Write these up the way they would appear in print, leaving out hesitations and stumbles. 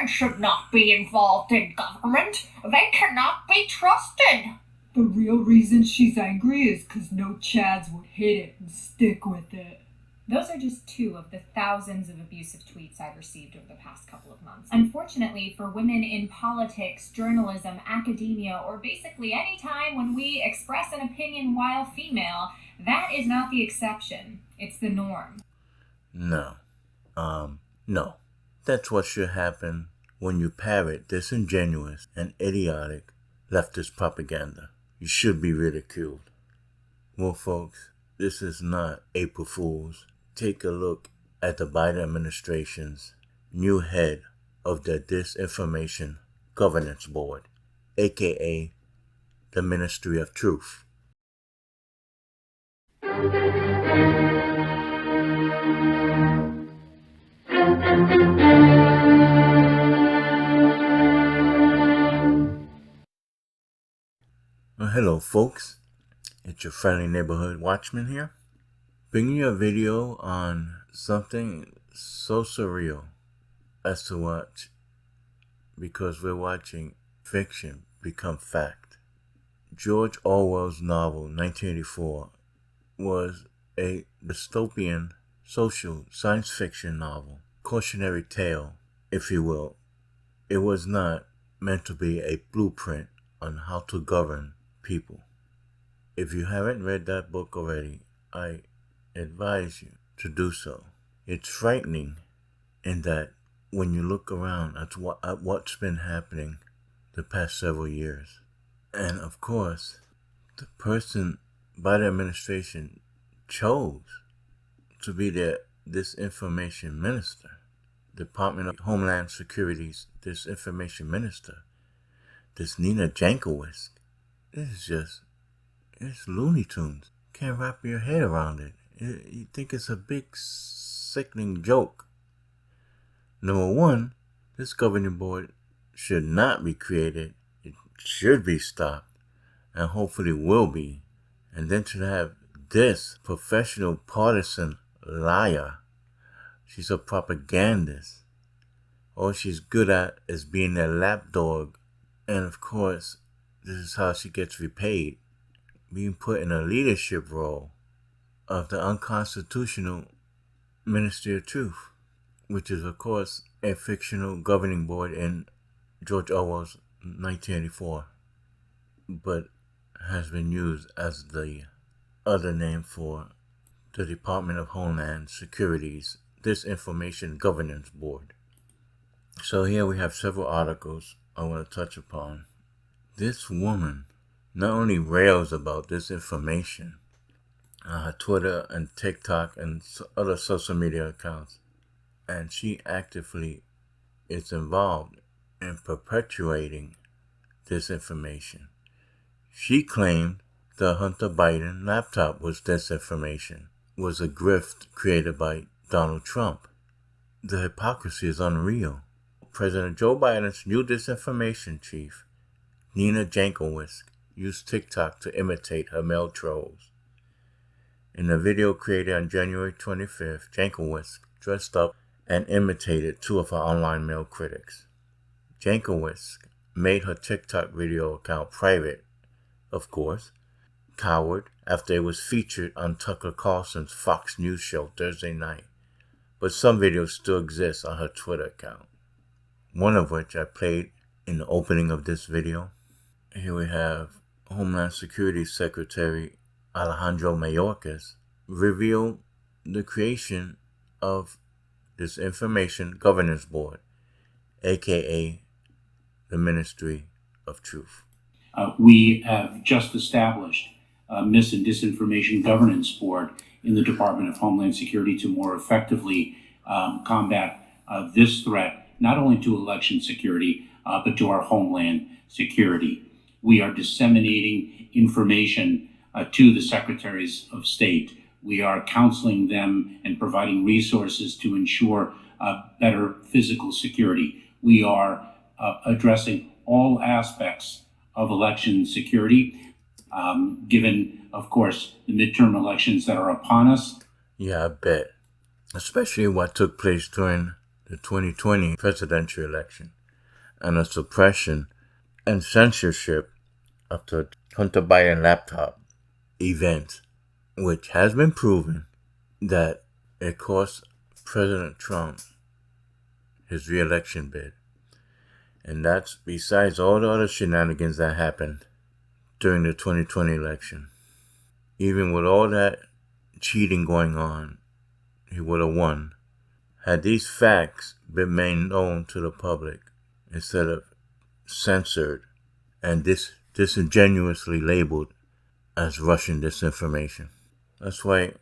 Women should not be involved in government. They cannot be trusted. The real reason she's angry is because no Chads would hit it and stick with it. Those are just two of the thousands of abusive tweets I've received over the past couple of months. Unfortunately, for women in politics, journalism, academia, or basically any time when we express an opinion while female, that is not the exception. It's the norm. No. No. That's what should happen when you parrot disingenuous and idiotic leftist propaganda. You should be ridiculed. Well, folks, this is not April Fool's. Take a look at the Biden administration's new head of the Disinformation Governance Board, aka the Ministry of Truth. Well, hello folks, it's your friendly neighborhood watchman here, bringing you a video on something so surreal as to watch because we're watching fiction become fact. George Orwell's novel 1984 was a dystopian social science fiction novel, cautionary tale, if you will. It was not meant to be a blueprint on how to govern people. If you haven't read that book already, I advise you to do so. It's frightening in that when you look around at what's been happening the past several years. And of course, the person by the administration chose to be the disinformation minister, Department of Homeland Security's disinformation minister, this Nina Jankowicz. It's Looney Tunes. Can't wrap your head around it. You think it's a big, sickening joke. Number one, this governing board should not be created. It should be stopped, and hopefully will be. And then to have this professional partisan liar, she's a propagandist. All she's good at is being a lapdog. And of course, this is how she gets repaid, being put in a leadership role of the Unconstitutional Ministry of Truth, which is of course a fictional governing board in George Orwell's 1984, but has been used as the other name for the Department of Homeland Security's Disinformation Governance Board. So here we have several articles I want to touch upon. This woman not only rails about disinformation on her Twitter and TikTok and other social media accounts, and she actively is involved in perpetuating disinformation. She claimed the Hunter Biden laptop was disinformation, was a grift created by Donald Trump. The hypocrisy is unreal. President Joe Biden's new disinformation chief, Nina Jankowicz, used TikTok to imitate her male trolls. In a video created on January 25th, Jankowicz dressed up and imitated two of her online male critics. Jankowicz made her TikTok video account private, of course, coward, after it was featured on Tucker Carlson's Fox News show Thursday night, but some videos still exist on her Twitter account, one of which I played in the opening of this video. Here we have Homeland Security Secretary Alejandro Mayorkas revealed the creation of this Disinformation Governance Board, aka the Ministry of Truth. We have just established a Mis and Disinformation Governance Board in the Department of Homeland Security to more effectively combat this threat, not only to election security, but to our homeland security. We are disseminating information to the secretaries of state. We are counseling them and providing resources to ensure better physical security. We are addressing all aspects of election security, given, of course, the midterm elections that are upon us. Yeah, I bet. Especially what took place during the 2020 presidential election and the suppression and censorship of the Hunter Biden laptop event, which has been proven that it cost President Trump his re-election bid. And that's besides all the other shenanigans that happened during the 2020 election. Even with all that cheating going on, he would have won had these facts been made known to the public instead of censored and disingenuously labeled as Russian disinformation. That's why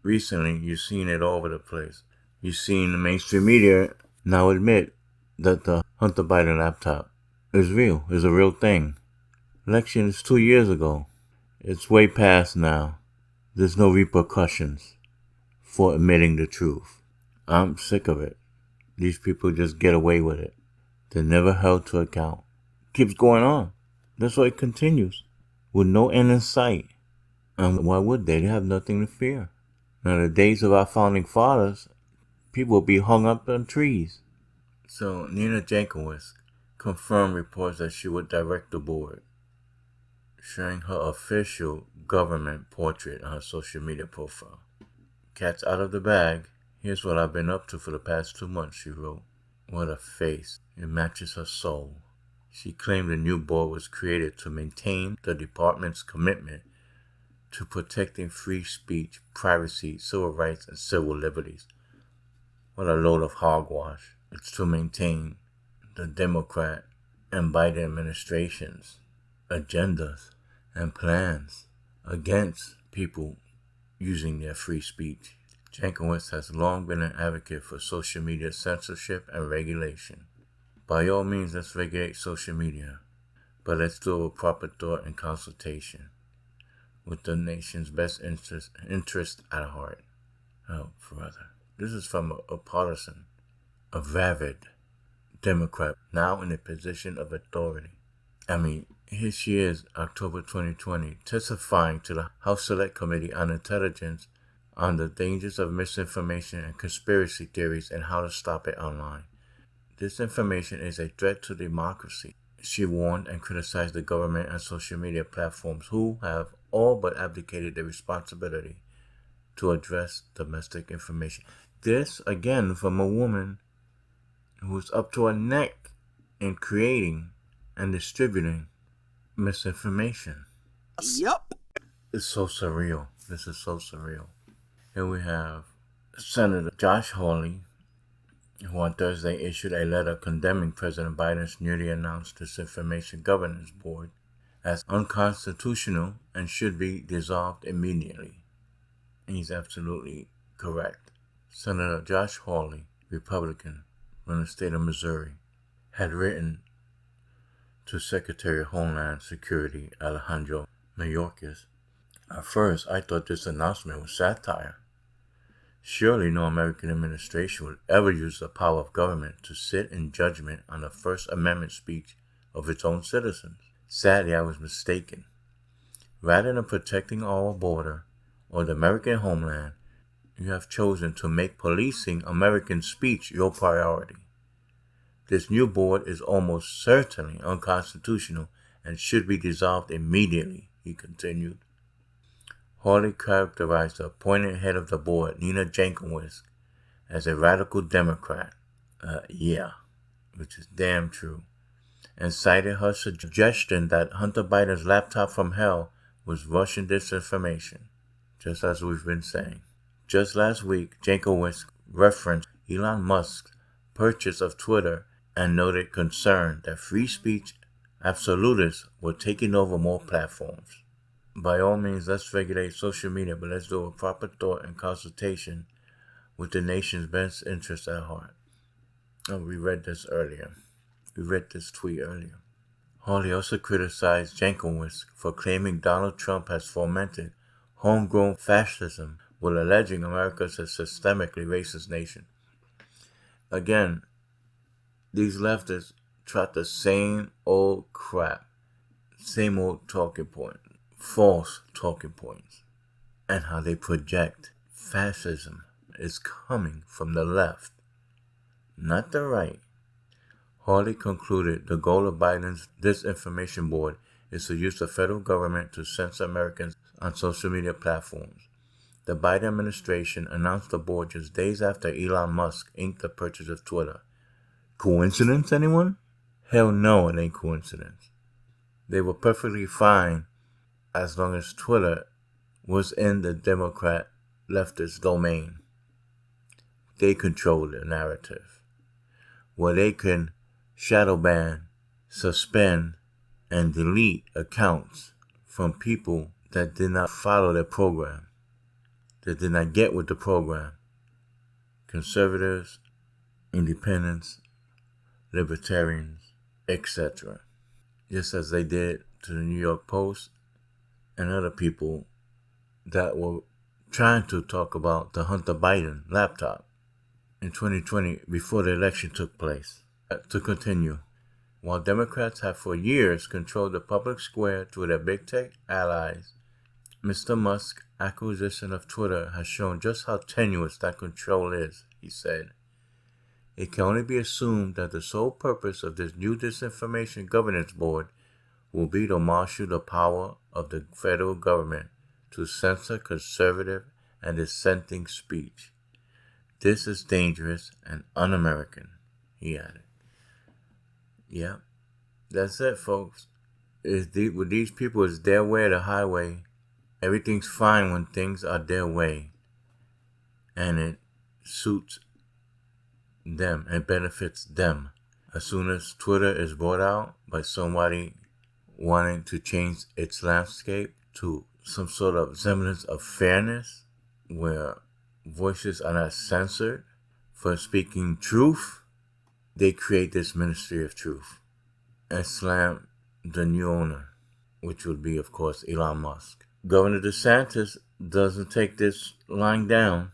recently you've seen it all over the place. You've seen the mainstream media now admit that the Hunter Biden laptop is real, is a real thing. Election is 2 years ago. It's way past now. There's no repercussions for admitting the truth. I'm sick of it. These people just get away with it. They're never held to account. Keeps going on. That's why it continues. With no end in sight. And why would they? They have nothing to fear. Now, the days of our founding fathers, people would be hung up on trees. So, Nina Jankowicz confirmed reports that she would direct the board, sharing her official government portrait on her social media profile. Cat's out of the bag. Here's what I've been up to for the past 2 months, she wrote. What a face. It matches her soul. She claimed the new board was created to maintain the department's commitment to protecting free speech, privacy, civil rights, and civil liberties. What a load of hogwash. It's to maintain the Democrat and Biden administration's agendas and plans against people using their free speech. Jankowicz has long been an advocate for social media censorship and regulation. By all means, let's regulate social media, but let's do it with proper thought and consultation, with the nation's best interest at heart. Oh, brother. This is from a partisan, a rabid Democrat, now in a position of authority. I mean, here she is, October 2020, testifying to the House Select Committee on Intelligence on the dangers of misinformation and conspiracy theories and how to stop it online. Disinformation is a threat to democracy. She warned and criticized the government and social media platforms who have all but abdicated their responsibility to address domestic information. This, again, from a woman who's up to her neck in creating and distributing misinformation. Yep. It's so surreal. This is so surreal. Here we have Senator Josh Hawley, who on Thursday issued a letter condemning President Biden's newly announced Disinformation Governance Board as unconstitutional and should be dissolved immediately. And he's absolutely correct. Senator Josh Hawley, Republican from the state of Missouri, had written to Secretary of Homeland Security Alejandro Mayorkas. At first, I thought this announcement was satire. Surely no American administration would ever use the power of government to sit in judgment on the First Amendment speech of its own citizens. Sadly, I was mistaken. Rather than protecting our border or the American homeland, you have chosen to make policing American speech your priority. This new board is almost certainly unconstitutional and should be dissolved immediately, he continued. Hawley characterized the appointed head of the board, Nina Jankowicz, as a radical Democrat. Which is damn true. And cited her suggestion that Hunter Biden's laptop from hell was Russian disinformation, just as we've been saying. Just last week, Jankowicz referenced Elon Musk's purchase of Twitter and noted concern that free speech absolutists were taking over more platforms. By all means, let's regulate social media, but let's do it with proper thought and consultation with the nation's best interests at heart. Oh, we read this earlier. We read this tweet earlier. Hawley also criticized Jankowicz for claiming Donald Trump has fomented homegrown fascism while alleging America is a systemically racist nation. Again, these leftists trot the same old crap, same old talking points. False talking points, and how they project fascism is coming from the left, not the right. Hawley concluded the goal of Biden's Disinformation Board is to use the federal government to censor Americans on social media platforms. The Biden administration announced the board just days after Elon Musk inked the purchase of Twitter. Coincidence, anyone? Hell no, it ain't coincidence. They were perfectly fine as long as Twitter was in the Democrat leftist domain. They control the narrative, where they can shadow ban, suspend, and delete accounts from people that did not follow their program, that did not get with the program. Conservatives, independents, libertarians, etc. Just as they did to the New York Post and other people that were trying to talk about the Hunter Biden laptop in 2020 before the election took place. To continue, while Democrats have for years controlled the public square through their big tech allies, Mr. Musk's acquisition of Twitter has shown just how tenuous that control is, he said. It can only be assumed that the sole purpose of this new Disinformation Governance Board will be to marshal the power of the federal government to censor conservative and dissenting speech. This is dangerous and un-American, he added. Yeah, that's it, folks. With these people, it's their way or the highway. Everything's fine when things are their way. And it suits them and benefits them. As soon as Twitter is brought out by somebody wanting to change its landscape to some sort of semblance of fairness, where voices are not censored for speaking truth, they create this Ministry of Truth and slam the new owner, which would be, of course, Elon Musk. Governor DeSantis doesn't take this lying down.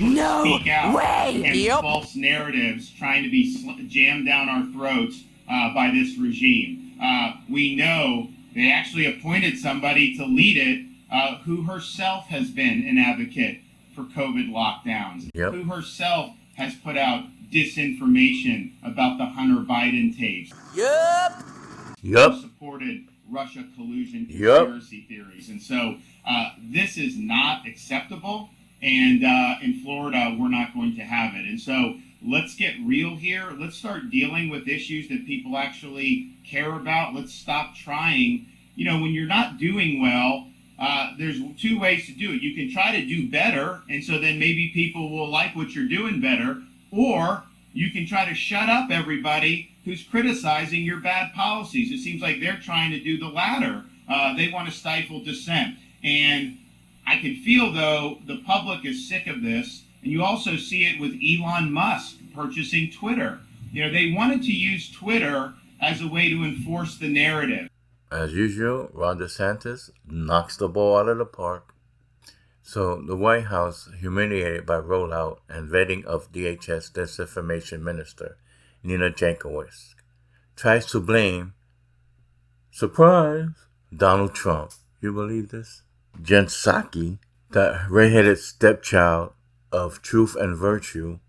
No speak out way! And false narratives trying to be jammed down our throats by this regime. We know they actually appointed somebody to lead it who herself has been an advocate for COVID lockdowns, who herself has put out disinformation about the Hunter Biden tapes. Who supported Russia collusion conspiracy theories. And so this is not acceptable. And in Florida, we're not going to have it. And so let's get real here. Let's start dealing with issues that people actually care about. Let's stop trying. You know, when you're not doing well, there's two ways to do it. You can try to do better, and so then maybe people will like what you're doing better. Or you can try to shut up everybody who's criticizing your bad policies. It seems like they're trying to do the latter. They want to stifle dissent. And I can feel, though, the public is sick of this. And you also see it with Elon Musk purchasing Twitter. You know, they wanted to use Twitter as a way to enforce the narrative. As usual, Ron DeSantis knocks the ball out of the park. So the White House, humiliated by rollout and vetting of DHS Disinformation Minister Nina Jankowicz, tries to blame, surprise, Donald Trump. You believe this? Jen Psaki, the redheaded stepchild of Truth and Virtue,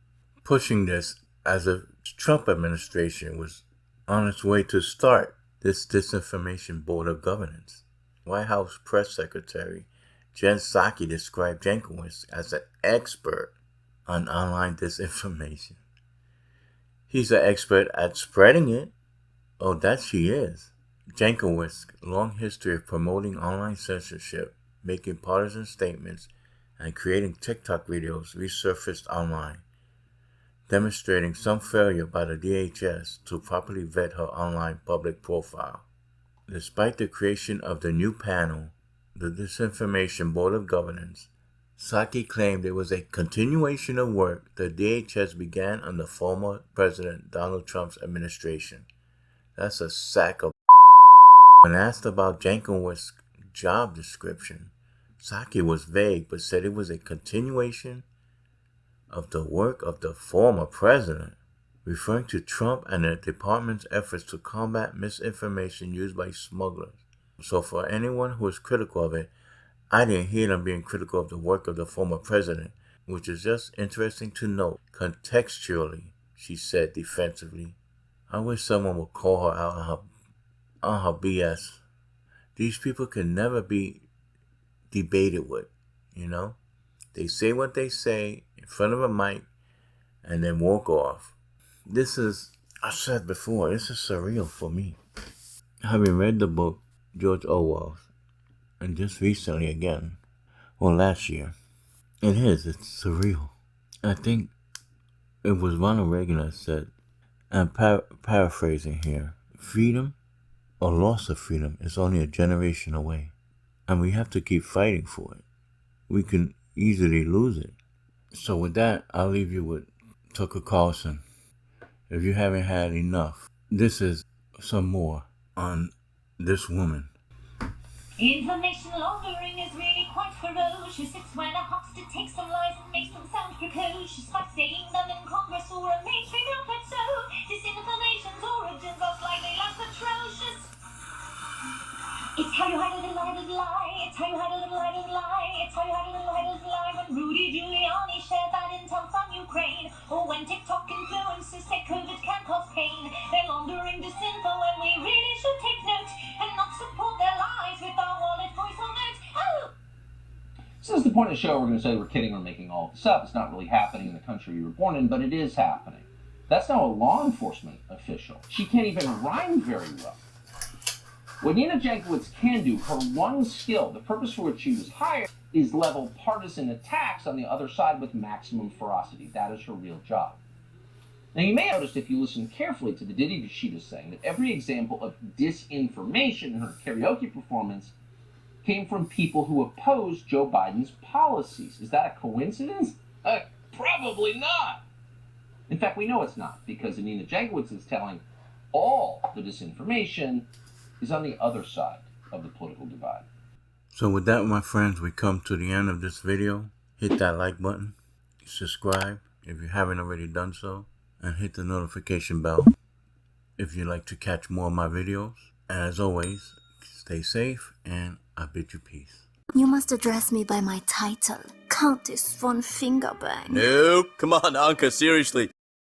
pushing this as the Trump administration was on its way to start this Disinformation Board of Governance. White House Press Secretary Jen Psaki described Jankowicz as an expert on online disinformation. He's an expert at spreading it. Oh, that she is. Jankowicz's long history of promoting online censorship, making partisan statements, and creating TikTok videos resurfaced online, demonstrating some failure by the DHS to properly vet her online public profile. Despite the creation of the new panel, the Disinformation Board of Governance, Psaki claimed it was a continuation of work the DHS began under former President Donald Trump's administration. That's a sack of. When asked about Jankowicz's job description, Psaki was vague but said it was a continuation of the work of the former president, referring to Trump and the department's efforts to combat misinformation used by smugglers. So for anyone who is critical of it, I didn't hear them being critical of the work of the former president, which is just interesting to note. Contextually, she said defensively. I wish someone would call her out on her BS. These people can never be debated with, you know? They say what they say in front of a mic and then walk off. This is, I said before, this is surreal for me. Having read the book, George Orwell, and just recently again, or last year, it's surreal. I think it was Ronald Reagan that said, I'm paraphrasing here, freedom or loss of freedom is only a generation away. And we have to keep fighting for it. We can easily lose it. So with that, I'll leave you with Tucker Carlson. If you haven't had enough, this is some more on this woman. Information laundering is really quite ferocious. It's when a huckster takes some lies and makes them sound precocious by saying them in Congress or a mainstream outlet. So disinformation's origins are slightly less atrocious. It's how you hide a little lie. It's how you hide a little lie. It's how you hide a little lie. When Rudy Giuliani shared that intel from Ukraine, or when TikTok influencers say COVID can cause pain, they're laundering disinfo and we really should take note and not support their lies with our wallet, voice, or note. Oh! So this is the point of the show. We're going to say we're kidding, we're making all this up. It's not really happening in the country you were born in, but it is happening. That's now a law enforcement official. She can't even rhyme very well. What Nina Jankowicz can do, her one skill, the purpose for which she was hired, is level partisan attacks on the other side with maximum ferocity. That is her real job. Now, you may have noticed if you listen carefully to the ditty she was saying that every example of disinformation in her karaoke performance came from people who opposed Joe Biden's policies. Is that a coincidence? Probably not. In fact, we know it's not, because Nina Jankowicz is telling all the disinformation is on the other side of the political divide. So with that, my friends, we come to the end of this video. Hit that like button, subscribe if you haven't already done so, and hit the notification bell if you'd like to catch more of my videos. And as always, stay safe, and I bid you peace. You must address me by my title, Countess von Fingerbang. No, come on, Anka, seriously.